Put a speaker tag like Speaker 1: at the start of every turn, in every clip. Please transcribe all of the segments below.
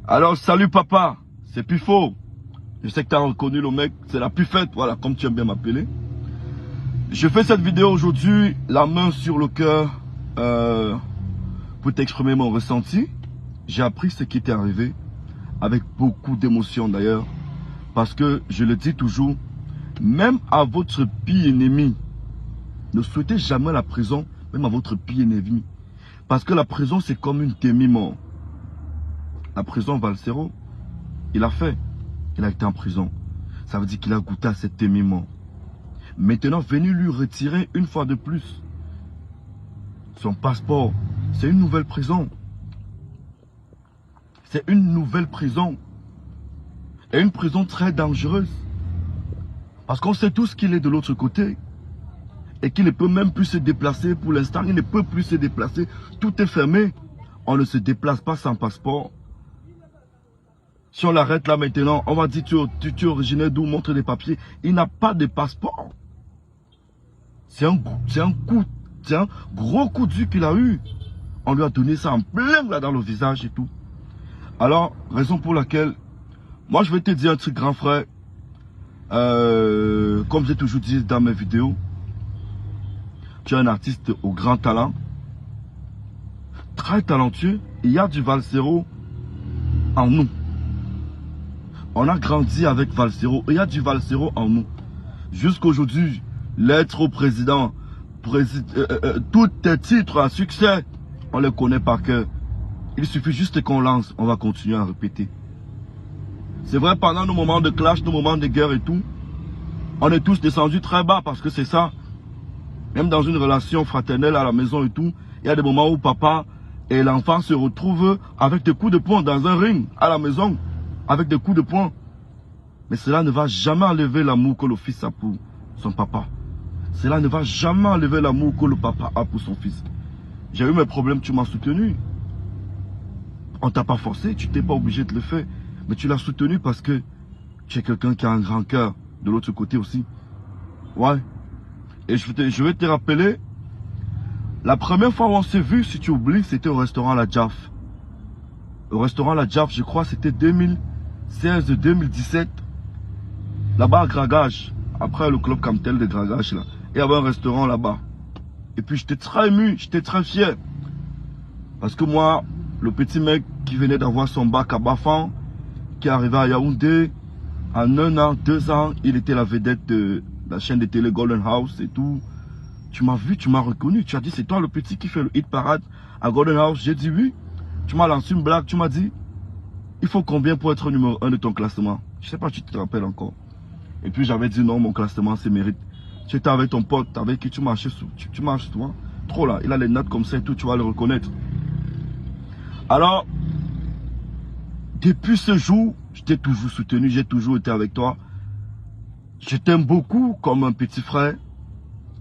Speaker 1: Alors, salut papa, c'est Pifo. Je sais que tu as reconnu le mec, c'est la Pifette, voilà, comme tu aimes bien m'appeler. Je fais cette vidéo aujourd'hui, la main sur le cœur, pour t'exprimer mon ressenti. J'ai appris ce qui était arrivé, avec beaucoup d'émotion d'ailleurs, parce que je le dis toujours, même à votre pire ennemi, ne souhaitez jamais la prison, même à votre pire ennemi. Parce que la prison, c'est comme une demi-mort. La prison, Valsero, il a fait. Il a été en prison. Ça veut dire qu'il a goûté à cette demi-mort. Maintenant, venez lui retirer une fois de plus son passeport. C'est une nouvelle prison. C'est une nouvelle prison. Et une prison très dangereuse. Parce qu'on sait tous qu'il est de l'autre côté. Et qu'il ne peut même plus se déplacer. Pour l'instant, il ne peut plus se déplacer. Tout est fermé. On ne se déplace pas sans passeport. Si on l'arrête là maintenant, on va dire tu es originaire d'où, montre des papiers. Il n'a pas de passeport. C'est un gros coup dur qu'il a eu. On lui a donné ça en plein là dans le visage et tout. Alors, raison pour laquelle, moi je vais te dire un truc grand frère. Comme j'ai toujours dit dans mes vidéos, tu es un artiste au grand talent. Très talentueux. Il y a du Valsero en nous. On a grandi avec Valsero. Il y a du Valsero en nous. Jusqu'aujourd'hui, l'être au président, tous tes titres à succès, on les connaît par cœur. Il suffit juste qu'on lance, on va continuer à répéter. C'est vrai, pendant nos moments de clash, nos moments de guerre et tout, on est tous descendus très bas parce que c'est ça. Même dans une relation fraternelle à la maison et tout, il y a des moments où papa et l'enfant se retrouvent avec des coups de poing dans un ring à la maison. Avec des coups de poing. Mais cela ne va jamais enlever l'amour que le fils a pour son papa. Cela ne va jamais enlever l'amour que le papa a pour son fils. J'ai eu mes problèmes, tu m'as soutenu. On t'a pas forcé, tu t'es pas obligé de le faire. Mais tu l'as soutenu parce que tu es quelqu'un qui a un grand cœur. De l'autre côté aussi. Ouais. Et je vais te rappeler. La première fois où on s'est vu, si tu oublies, c'était au restaurant La Jaffe. Au restaurant La Jaffe, je crois, c'était 2016-2017. Là-bas à Gragage, après le club Camtel de Gragage, là, il y avait un restaurant là-bas. Et puis j'étais très ému, j'étais très fier. Parce que moi, le petit mec qui venait d'avoir son bac à Bafan, qui est arrivé à Yaoundé, en 1 an, 2 ans, il était la vedette de la chaîne de télé Golden House et tout. Tu m'as vu, tu m'as reconnu, tu as dit c'est toi le petit qui fait le hit parade à Golden House. J'ai dit oui. Tu m'as lancé une blague, tu m'as dit il faut combien pour être numéro 1 de ton classement? Je sais pas si tu te rappelles encore. Et puis j'avais dit non, mon classement c'est mérite. Tu étais avec ton pote, avec qui tu marchais tu marches souvent. Trop là, il a les notes comme ça et tout, tu vas le reconnaître. Alors, depuis ce jour, je t'ai toujours soutenu, j'ai toujours été avec toi. Je t'aime beaucoup comme un petit frère,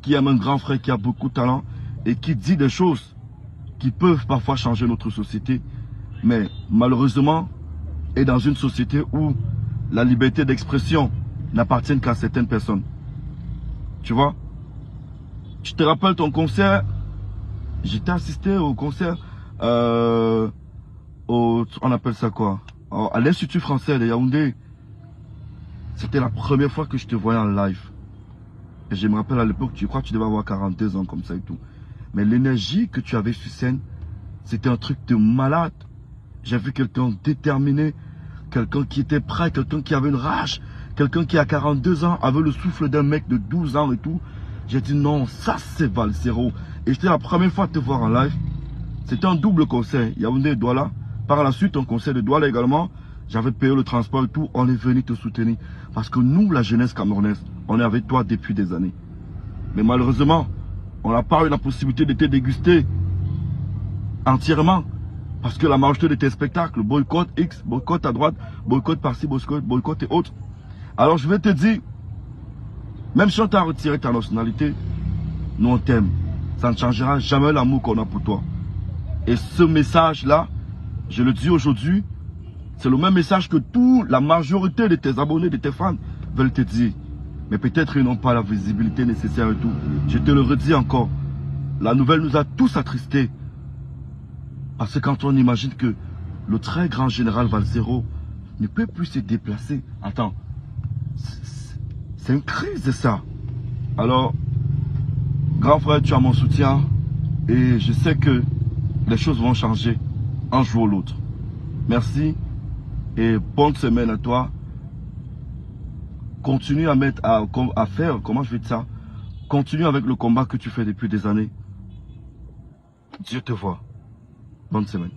Speaker 1: qui aime un grand frère qui a beaucoup de talent et qui dit des choses qui peuvent parfois changer notre société. Mais malheureusement, est dans une société où la liberté d'expression n'appartient qu'à certaines personnes. Tu vois? Tu te rappelles ton concert? J'étais assisté au concert, on appelle ça quoi? À l'Institut français de Yaoundé. C'était la première fois que je te voyais en live. Et je me rappelle à l'époque, tu crois que tu devais avoir 42 ans comme ça et tout. Mais l'énergie que tu avais sur scène, c'était un truc de malade. J'ai vu quelqu'un déterminé, quelqu'un qui était prêt, quelqu'un qui avait une rage, quelqu'un qui a 42 ans avait le souffle d'un mec de 12 ans et tout. J'ai dit non, ça c'est Valsero. Et c'était la première fois de te voir en live. C'était un double concert, Yaoundé et Douala. Par la suite, un concert de Douala également. J'avais payé le transport et tout. On est venu te soutenir. Parce que nous, la jeunesse camerounaise, on est avec toi depuis des années. Mais malheureusement, on n'a pas eu la possibilité de te déguster entièrement. Parce que la majorité de tes spectacles, boycott X, boycott à droite, boycott par-ci, boycott et autres. Alors je vais te dire, même si on t'a retiré ta nationalité, nous on t'aime. Ça ne changera jamais l'amour qu'on a pour toi. Et ce message-là, je le dis aujourd'hui, c'est le même message que la majorité de tes abonnés, de tes fans veulent te dire. Mais peut-être ils n'ont pas la visibilité nécessaire et tout. Je te le redis encore. La nouvelle nous a tous attristés. Parce que quand on imagine que le très grand général Valsero ne peut plus se déplacer. Attends, c'est une crise ça. Alors, grand frère, tu as mon soutien et je sais que les choses vont changer un jour ou l'autre. Merci et bonne semaine à toi. Continue à faire, comment je vais dire ça? Continue avec le combat que tu fais depuis des années. Dieu te voit. Bonne semaine.